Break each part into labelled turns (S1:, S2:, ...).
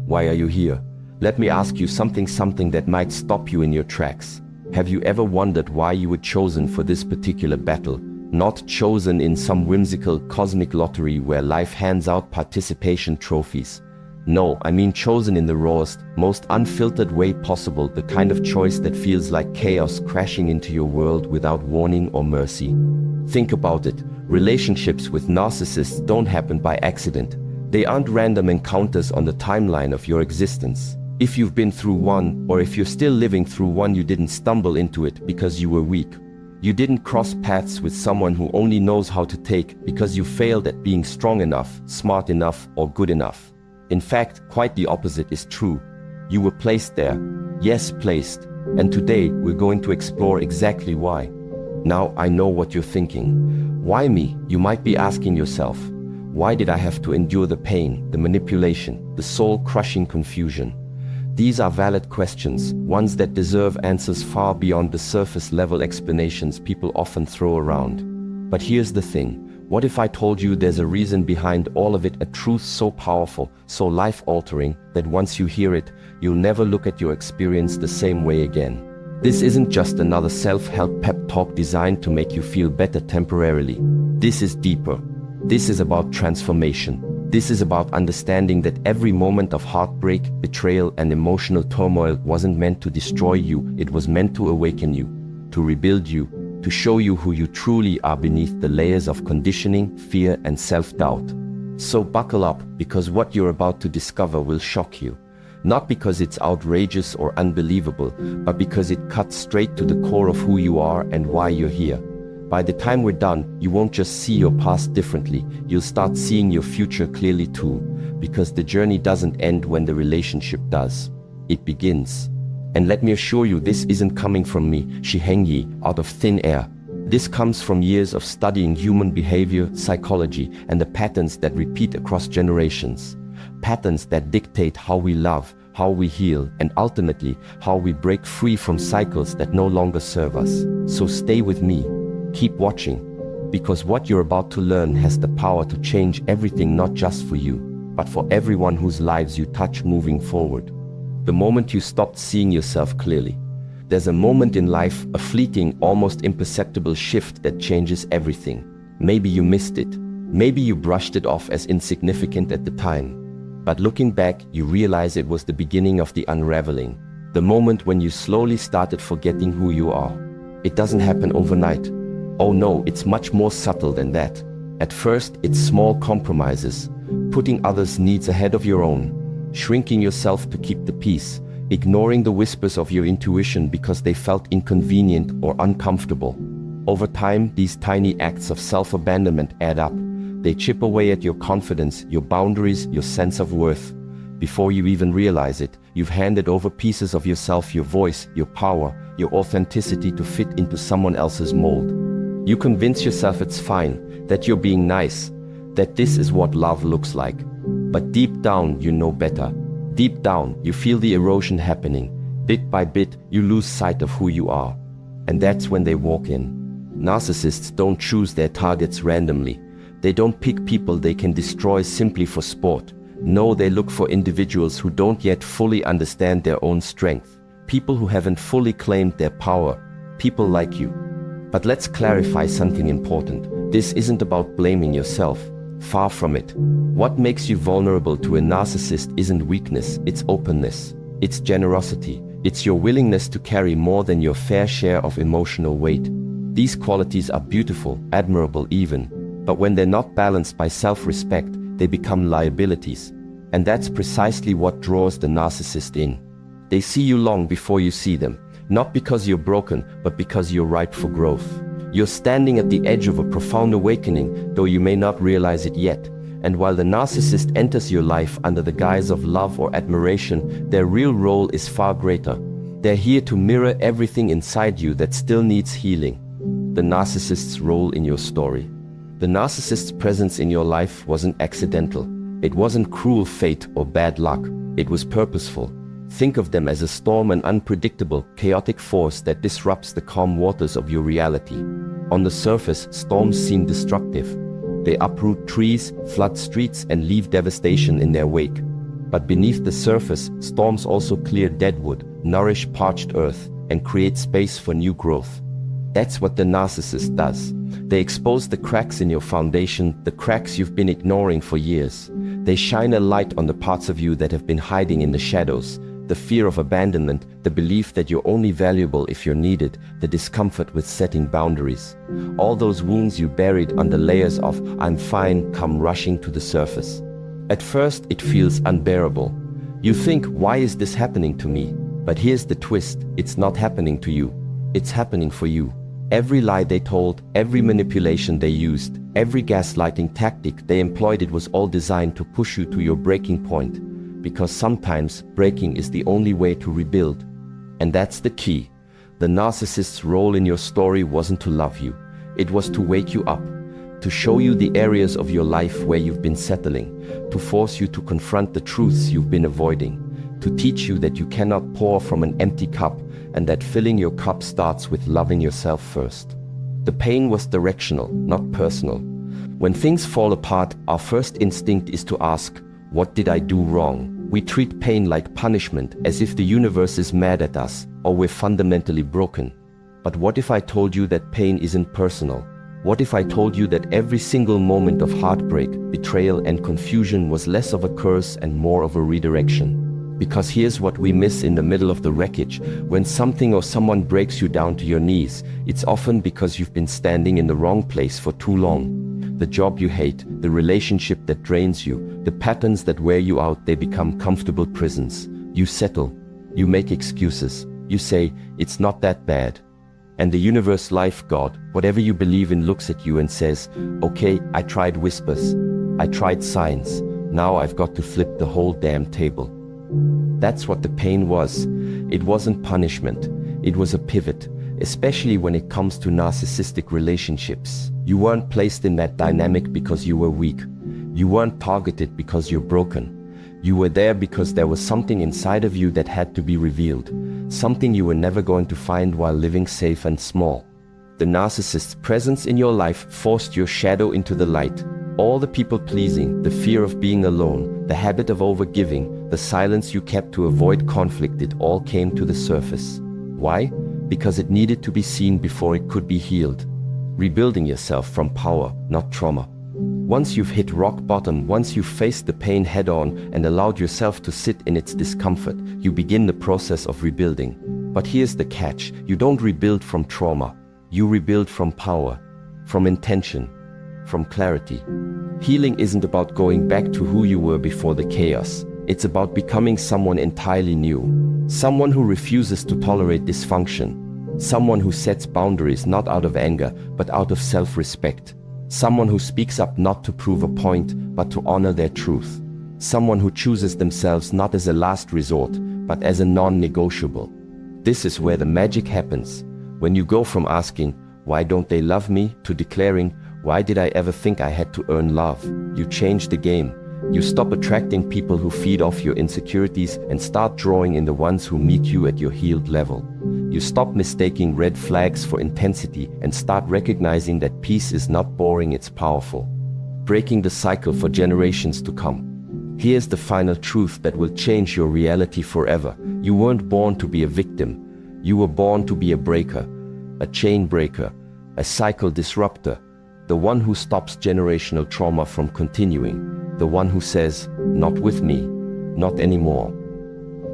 S1: Why are you here? Let me ask you something that might stop you in your tracks. Have you ever wondered why you were chosen for this particular battle? Not chosen in some whimsical cosmic lottery where life hands out participation trophies. No, I mean chosen in the rawest, most unfiltered way possible, the kind of choice that feels like chaos crashing into your world without warning or mercy. Think about it. Relationships with narcissists don't happen by accident. They aren't random encounters on the timeline of your existence. If you've been through one, or if you're still living through one, you didn't stumble into it because you were weak. You didn't cross paths with someone who only knows how to take because you failed at being strong enough, smart enough, or good enough. In fact, quite the opposite is true. You were placed there. Yes, placed. And today, we're going to explore exactly why. Now, I know what you're thinking. Why me? You might be asking yourself. Why did I have to endure the pain, the manipulation, the soul-crushing confusion? These are valid questions, ones that deserve answers far beyond the surface-level explanations people often throw around. But here's the thing. What if I told you there's a reason behind all of it, a truth so powerful, so life-altering, that once you hear it, you'll never look at your experience the same way again? This isn't just another self-help pep talk designed to make you feel better temporarily. This is deeper. This is about transformation. This is about understanding that every moment of heartbreak, betrayal, and emotional turmoil wasn't meant to destroy you, it was meant to awaken you, to rebuild you, to show you who you truly are beneath the layers of conditioning, fear, and self-doubt. So buckle up, because what you're about to discover will shock you. Not because it's outrageous or unbelievable, but because it cuts straight to the core of who you are and why you're here. By the time we're done, you won't just see your past differently, you'll start seeing your future clearly too, because the journey doesn't end when the relationship does. It begins. And let me assure you, this isn't coming from me, Shihengyi, out of thin air. This comes from years of studying human behavior, psychology, and the patterns that repeat across generations. Patterns that dictate how we love, how we heal, and ultimately, how we break free from cycles that no longer serve us. So stay with me. Keep watching. Because what you're about to learn has the power to change everything, not just for you, but for everyone whose lives you touch moving forward. The moment you stopped seeing yourself clearly. There's a moment in life, a fleeting, almost imperceptible shift that changes everything. Maybe you missed it. Maybe you brushed it off as insignificant at the time. But looking back, you realize it was the beginning of the unraveling. The moment when you slowly started forgetting who you are. It doesn't happen overnight. Oh no, it's much more subtle than that. At first, it's small compromises, putting others' needs ahead of your own. Shrinking yourself to keep the peace, ignoring the whispers of your intuition because they felt inconvenient or uncomfortable. Over time, these tiny acts of self-abandonment add up. They chip away at your confidence, your boundaries, your sense of worth. Before you even realize it, you've handed over pieces of yourself, your voice, your power, your authenticity to fit into someone else's mold. You convince yourself it's fine, that you're being nice, that this is what love looks like. But deep down, you know better. Deep down, you feel the erosion happening. Bit by bit, you lose sight of who you are. And that's when they walk in. Narcissists don't choose their targets randomly. They don't pick people they can destroy simply for sport. No, they look for individuals who don't yet fully understand their own strength. People who haven't fully claimed their power. People like you. But let's clarify something important. This isn't about blaming yourself. Far from it. What makes you vulnerable to a narcissist isn't weakness, it's openness. It's generosity. It's your willingness to carry more than your fair share of emotional weight. These qualities are beautiful, admirable even. But when they're not balanced by self-respect, they become liabilities. And that's precisely what draws the narcissist in. They see you long before you see them. Not because you're broken, but because you're ripe for growth. You're standing at the edge of a profound awakening, though you may not realize it yet. And while the narcissist enters your life under the guise of love or admiration, their real role is far greater. They're here to mirror everything inside you that still needs healing. The narcissist's role in your story. The narcissist's presence in your life wasn't accidental. It wasn't cruel fate or bad luck. It was purposeful. Think of them as a storm, an unpredictable, chaotic force that disrupts the calm waters of your reality. On the surface, storms seem destructive. They uproot trees, flood streets, and leave devastation in their wake. But beneath the surface, storms also clear dead wood, nourish parched earth, and create space for new growth. That's what the narcissist does. They expose the cracks in your foundation, the cracks you've been ignoring for years. They shine a light on the parts of you that have been hiding in the shadows. The fear of abandonment, the belief that you're only valuable if you're needed, the discomfort with setting boundaries. All those wounds you buried under layers of "I'm fine" come rushing to the surface. At first, it feels unbearable. You think, why is this happening to me? But here's the twist, it's not happening to you. It's happening for you. Every lie they told, every manipulation they used, every gaslighting tactic they employed, it was all designed to push you to your breaking point. Because sometimes breaking is the only way to rebuild. And that's the key. The narcissist's role in your story wasn't to love you. It was to wake you up, to show you the areas of your life where you've been settling, to force you to confront the truths you've been avoiding, to teach you that you cannot pour from an empty cup and that filling your cup starts with loving yourself first. The pain was directional, not personal. When things fall apart, our first instinct is to ask, what did I do wrong? We treat pain like punishment, as if the universe is mad at us or we're fundamentally broken. But what if I told you that pain isn't personal? What if I told you that every single moment of heartbreak, betrayal, and confusion was less of a curse and more of a redirection? Because here's what we miss in the middle of the wreckage. When something or someone breaks you down to your knees, it's often because you've been standing in the wrong place for too long. The job you hate, the relationship that drains you, the patterns that wear you out, they become comfortable prisons. You settle. You make excuses. You say, it's not that bad. And the universe, life, God, whatever you believe in, looks at you and says, okay, I tried whispers. I tried signs. Now I've got to flip the whole damn table. That's what the pain was. It wasn't punishment. It was a pivot, especially when it comes to narcissistic relationships. You weren't placed in that dynamic because you were weak. You weren't targeted because you're broken. You were there because there was something inside of you that had to be revealed, something you were never going to find while living safe and small. The narcissist's presence in your life forced your shadow into the light. All the people-pleasing, the fear of being alone, the habit of overgiving, the silence you kept to avoid conflict, it all came to the surface. Why? Because it needed to be seen before it could be healed. Rebuilding yourself from power, not trauma. Once you've hit rock bottom, once you've faced the pain head-on and allowed yourself to sit in its discomfort, you begin the process of rebuilding. But here's the catch, you don't rebuild from trauma. You rebuild from power, from intention, from clarity. Healing isn't about going back to who you were before the chaos. It's about becoming someone entirely new. Someone who refuses to tolerate dysfunction. Someone who sets boundaries not out of anger, but out of self-respect. Someone who speaks up not to prove a point, but to honor their truth. Someone who chooses themselves not as a last resort, but as a non-negotiable. This is where the magic happens. When you go from asking, why don't they love me, to declaring, why did I ever think I had to earn love? You change the game. You stop attracting people who feed off your insecurities and start drawing in the ones who meet you at your healed level. You stop mistaking red flags for intensity and start recognizing that peace is not boring, it's powerful. Breaking the cycle for generations to come. Here's the final truth that will change your reality forever. You weren't born to be a victim. You were born to be a breaker, a chain breaker, a cycle disruptor, the one who stops generational trauma from continuing. The one who says, not with me, not anymore.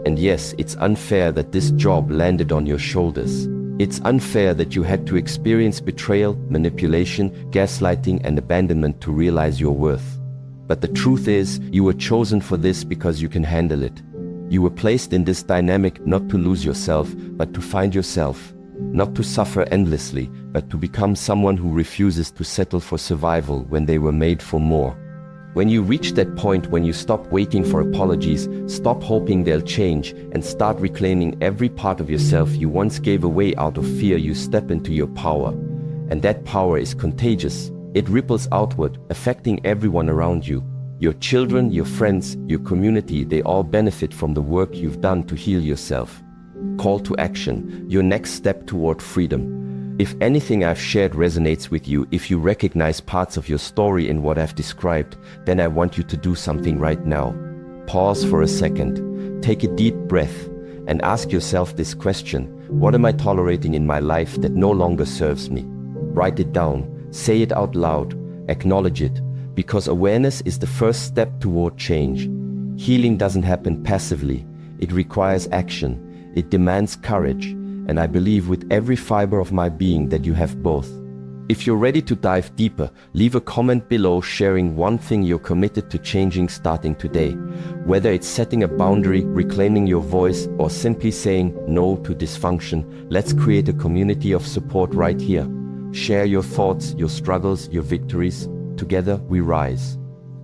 S1: And yes, it's unfair that this job landed on your shoulders. It's unfair that you had to experience betrayal, manipulation, gaslighting, and abandonment to realize your worth. But the truth is, you were chosen for this because you can handle it. You were placed in this dynamic not to lose yourself, but to find yourself. Not to suffer endlessly, but to become someone who refuses to settle for survival when they were made for more. When you reach that point when you stop waiting for apologies, stop hoping they'll change, and start reclaiming every part of yourself you once gave away out of fear, you step into your power. And that power is contagious. It ripples outward, affecting everyone around you. Your children, your friends, your community, they all benefit from the work you've done to heal yourself. Call to action, your next step toward freedom. If anything I've shared resonates with you, if you recognize parts of your story in what I've described, then I want you to do something right now. Pause for a second, take a deep breath, and ask yourself this question: what am I tolerating in my life that no longer serves me? Write it down, say it out loud, acknowledge it, because awareness is the first step toward change. Healing doesn't happen passively, it requires action, it demands courage, and I believe with every fiber of my being that you have both. If you're ready to dive deeper, leave a comment below sharing one thing you're committed to changing starting today. Whether it's setting a boundary, reclaiming your voice, or simply saying no to dysfunction, let's create a community of support right here. Share your thoughts, your struggles, your victories. Together we rise.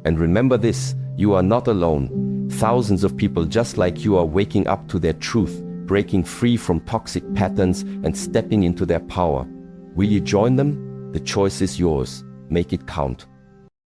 S1: And remember this, you are not alone. Thousands of people just like you are waking up to their truth, breaking free from toxic patterns and stepping into their power. Will you join them? The choice is yours. Make it count.